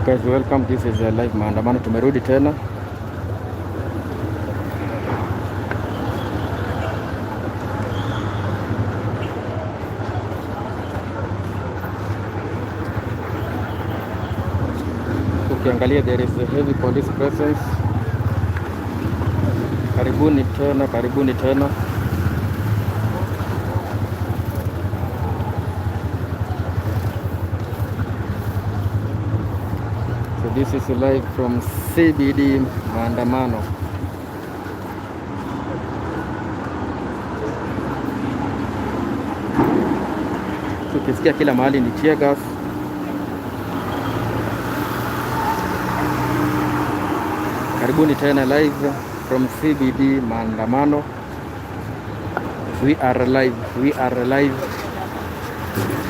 Guys, welcome. This is a live maandamano, tumerudi tena. Ukiangalia there is a heavy police presence. Karibuni tena, karibuni tena. So this is live from CBD maandamano. So ukisikia kila mahali ni tear gas. Karibuni tena live from CBD maandamano. We are live, we are live.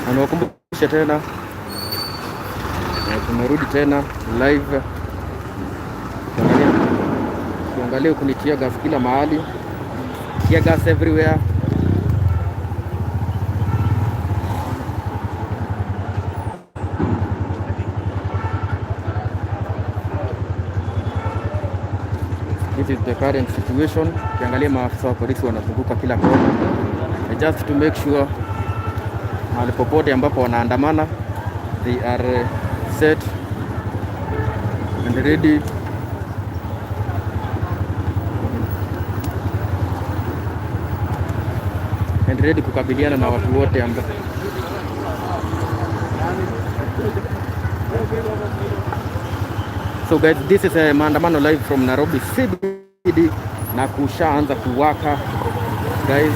Na niwakumbushe tena, tumerudi tena live. Tuangalie kuni tear gas kila mahali, tear gas everywhere. This is the current situation. Ukiangalia maafisa wa polisi wanazunguka kila kona, just to make sure mahali popote ambapo wanaandamana they are set and ready kukabiliana na watu wote ambao. So guys, this is a maandamano live from Nairobi CBD na kushaanza kuwaka guys.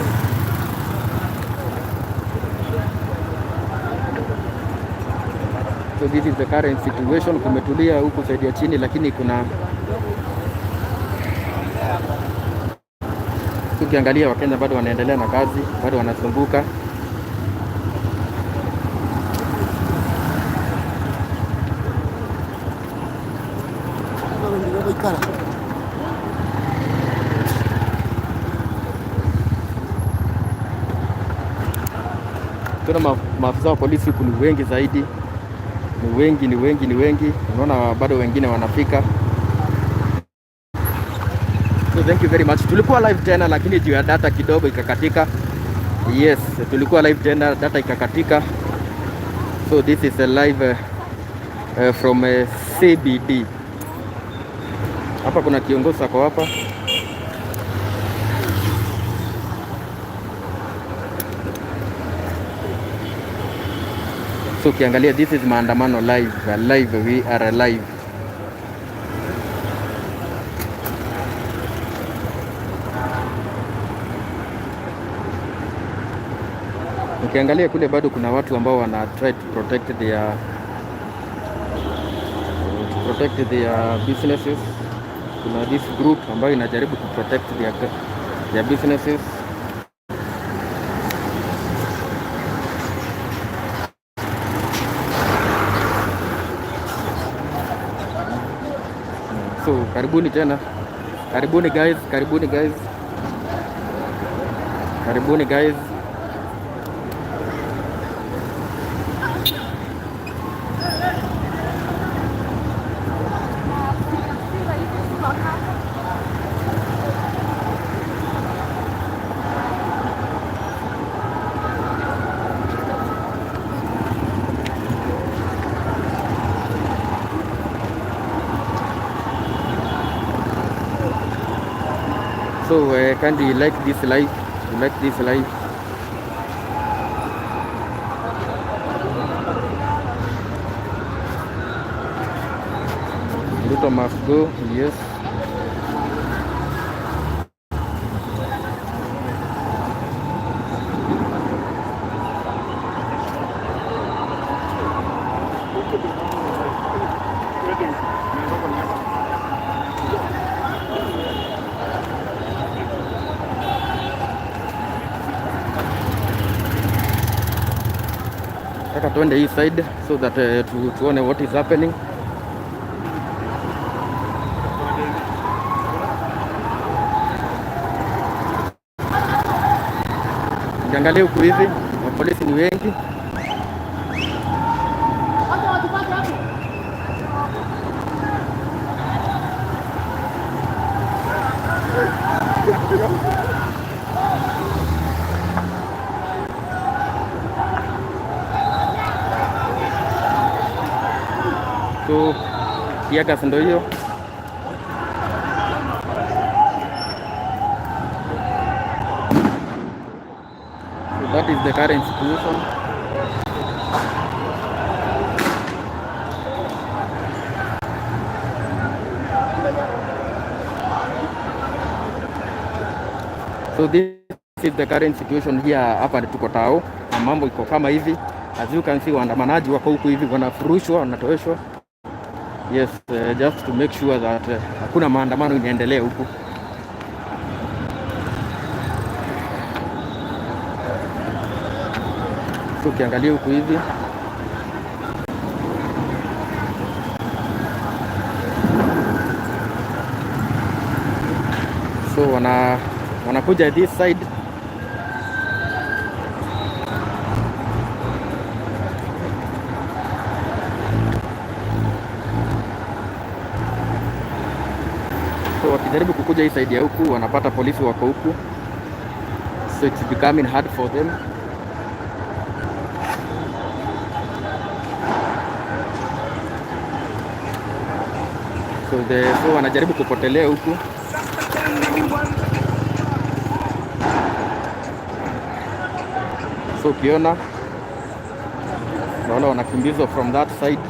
So this is the current situation. Kumetulia huku side ya chini, lakini kuna ukiangalia Wakenya bado wanaendelea na kazi, bado wanasumbuka. Tuna maafisa wa polisi huku ni wengi zaidi, ni wengi. Unaona bado wengine wanafika. So thank you very much. Tulikuwa live tena lakini juu ya data kidogo ikakatika. Yes, tulikuwa live tena, data ikakatika. So this is a live from CBD. Hapa kuna kiongozi ako hapa. So ukiangalia this is maandamano live, we are live. Ukiangalia kule bado kuna watu ambao wana try to protect their businesses. Kuna this group ambayo inajaribu ku protect their businesses. So karibuni tena, karibuni guys. So kindly like this live, Ruto must go, yes. Taka tuende hii side so that tuone what is happening. Ukiangalia huku hivi polisi ni wengi. So tear gas ndio hiyo. So that is the current situation. So this is the current situation here. Hapa tuko Tao na mambo iko kama hivi. As you can see, waandamanaji wako huku hivi wanafurushwa, wanatoeshwa. Yes, just to make sure that hakuna maandamano inaendelea huku. So ukiangalia huku hivi so wanakuja this side. So wakijaribu kukuja hii side ya huku wanapata polisi wako huku, so it's becoming hard for them. So wanajaribu kupotelea huku. So ukiona naona wanakimbizwa from that side.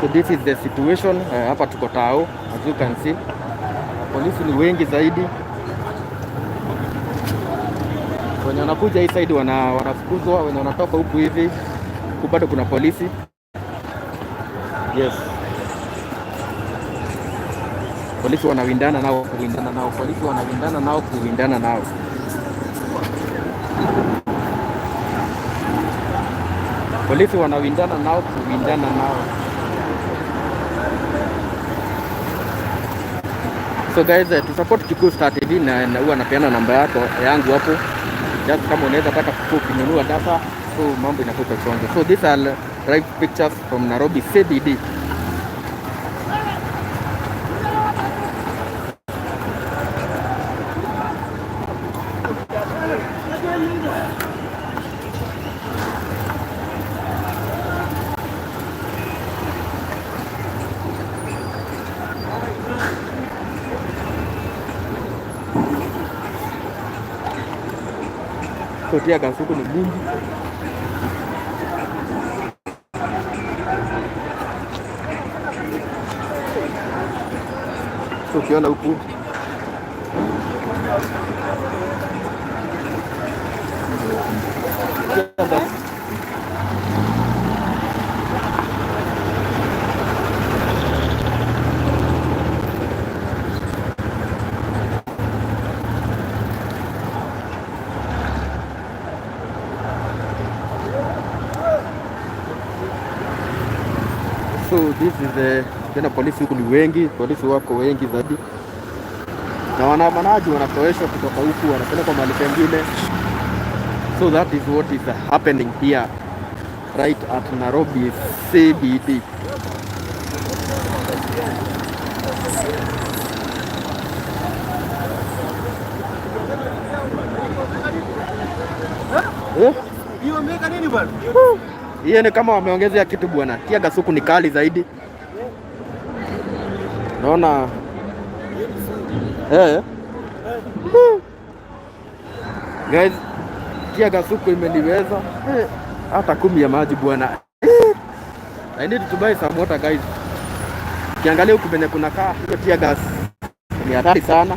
So this is the situation. Hapa tuko Tao, as you can see. Polisi ni wengi zaidi. Wenye wanakuja hii side wanafukuzwa, wenye wanatoka huku hivi huku bado kuna polisi. Yes. Polisi wanawindana nao, kuwindana nao. Polisi wanawindana nao, kuwindana nao. Polisi wanawindana nao, kuwindana nao. So guys, to support Kikuyu Star TV na huwa napeana namba yangu hapo. Just kama unaweza taka kununua data, so mambo inakuwa chonjo. So these are live pictures from Nairobi CBD. So tear gas huku ni mingi. So ukiona huku so this is tena polisi huku ni wengi, polisi wako wengi zaidi. Na waandamanaji wanatoeshwa kutoka huku wanapelekwa mahali pengine. So that is what is happening here right at Nairobi CBD. Hiyo ni kama wameongezea kitu bwana. Tear gas huku ni kali zaidi. Naona guys, tear gas huku imeniweza hata 10 ya maji bwana. I need to buy some water guys. Kiangalia huku penye kuna kaa, hiyo tear gas ni hatari sana.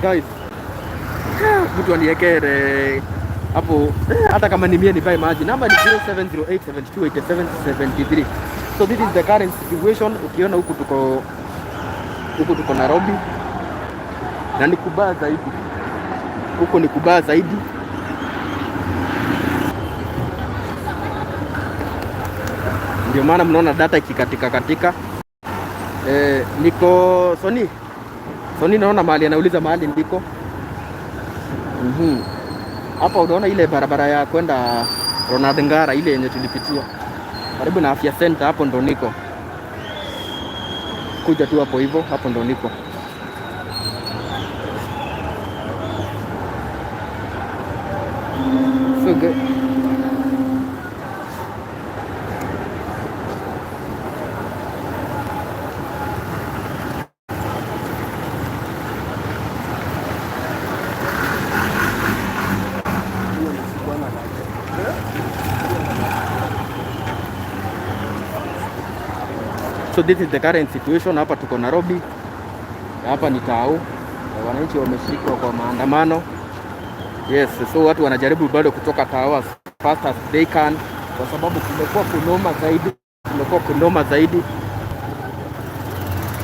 Guys, mtu aniwekee hapo hata kama ni mie ni buy maji. Namba ni 0708728773. So this is the current situation. Ukiona huku tuko Nairobi na ni kubaya zaidi. Huko ni kubaya zaidi. Ndio maana mnaona data ikikatika katika. Niko Soni naona mahali anauliza mahali ndiko. Hapa unaona ile barabara ya kwenda Ronald Ngara ile yenye tulipitia karibu na Afya Center, hapo ndo niko. Kuja tu hapo hivyo, hapo ndo niko. So this is the current situation. Hapa tuko Nairobi, hapa ni Tao. Wananchi wameshiriki kwa maandamano. Yes, so watu wanajaribu bado kutoka Tao as fast as they can, kwa sababu kumekuwa kunoma zaidi,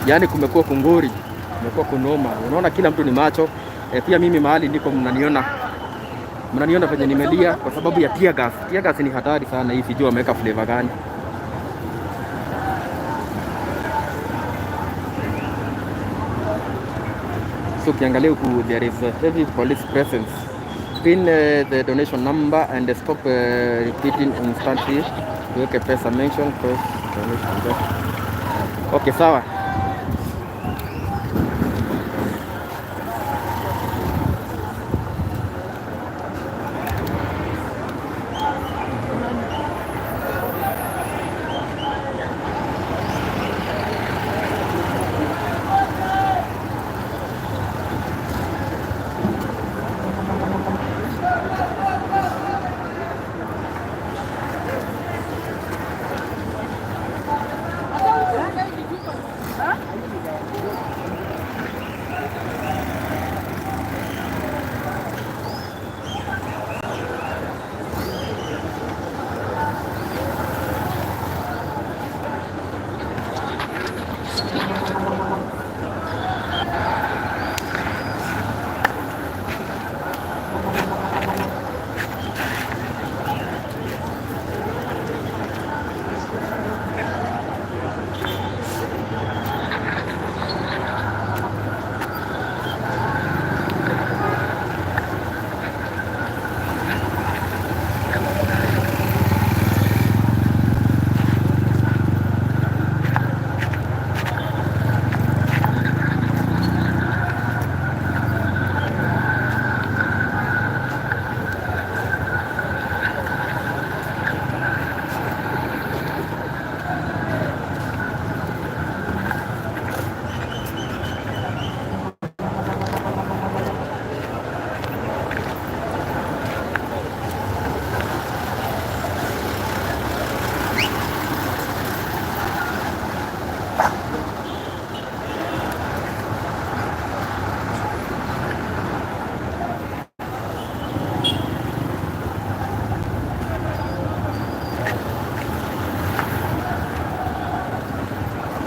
yaani kumekuwa kunguri, kumekuwa kunoma. Unaona kila mtu ni macho. Pia mimi mahali niko mnaniona venye nimelia kwa sababu ya tear gas. Tear gas ni hatari sana hii, sijui wameweka flavor gani. So ukiangalia huku there is a heavy police presence. Pin the donation number and stop repeating instantly. Tuweke pesa mention first donation. Okay, sawa.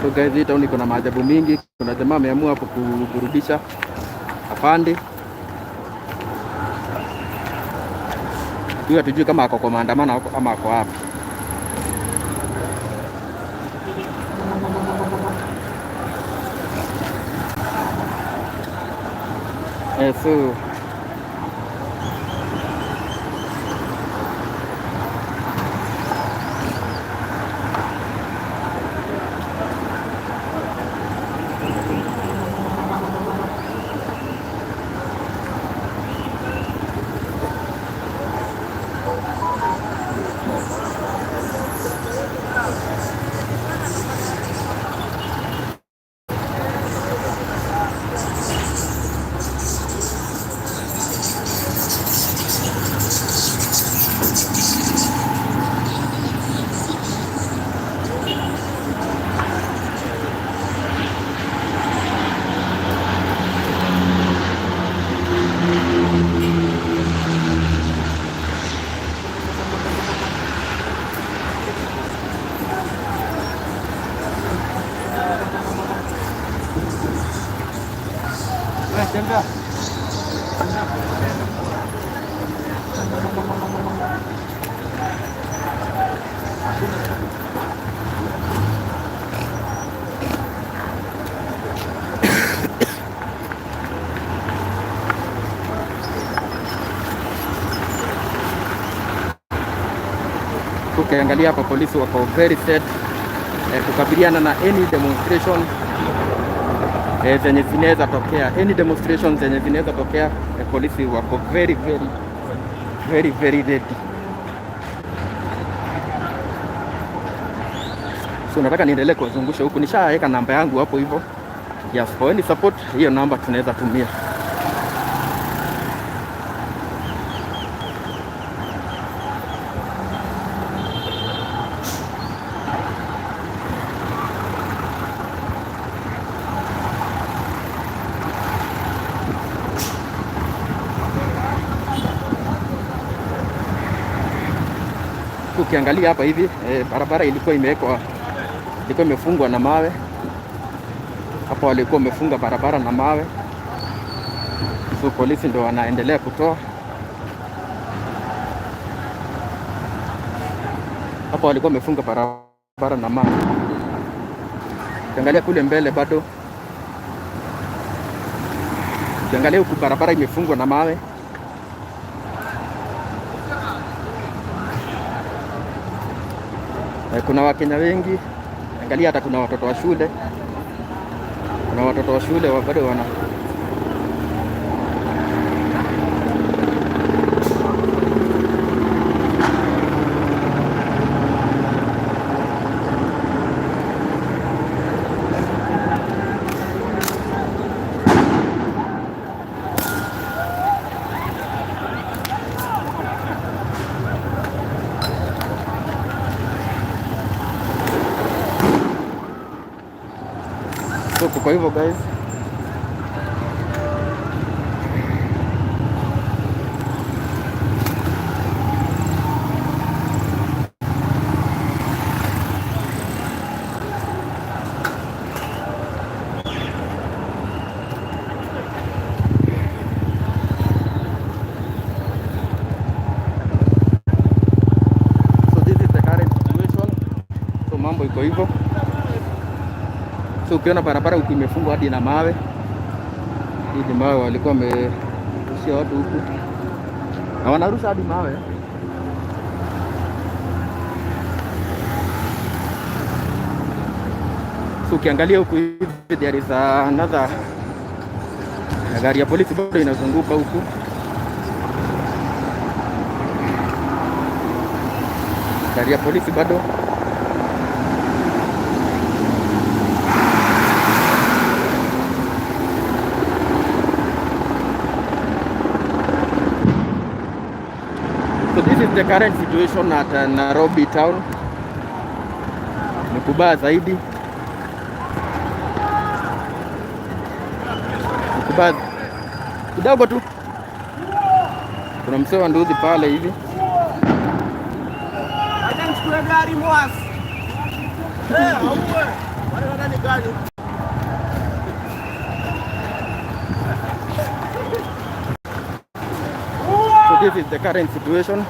So guys, hii town iko na maajabu mingi. Kuna jamaa ameamua hapo kurudisha afande. Huyu hatujui kama ako kwa maandamano ama ako hapa. So tembea. Ukiangalia hapa polisi wako very set kukabiliana na any demonstration zenye zinaweza tokea. Any demonstrations zenye zinaweza tokea, polisi wako very ready. So nataka niendelee kuzungusha huku, nishaweka namba yangu hapo hivyo. Yes, for any support hiyo namba tunaweza tumia. Ukiangalia hapa hivi barabara ilikuwa imefungwa na mawe. Hapo walikuwa wamefunga barabara na mawe, so polisi ndo wanaendelea kutoa. Hapo walikuwa wamefunga barabara na mawe. Ukiangalia kule mbele bado, ukiangalia huku barabara imefungwa na mawe. Kuna Wakenya wengi, angalia hata kuna watoto wa shule. Kuna watoto wa shule bado wana kwa hivyo guys, so this is the current situation. So mambo iko hivyo. So ukiona barabara huku imefungwa hadi na mawe. Hii ni mawe walikuwa wamerushia watu huku, na wanarusha hadi mawe. So ukiangalia huku hivi there is another gari ya polisi bado inazunguka huku. Gari ya polisi bado. So this is the current situation at Nairobi town. Ni kubaya zaidi. Ni kubaya kidogo tu. Kuna msee wa nduthi pale hivi. Acha nichukue gari mwasi. Auwe. Wale ni gani? So this is the current situation.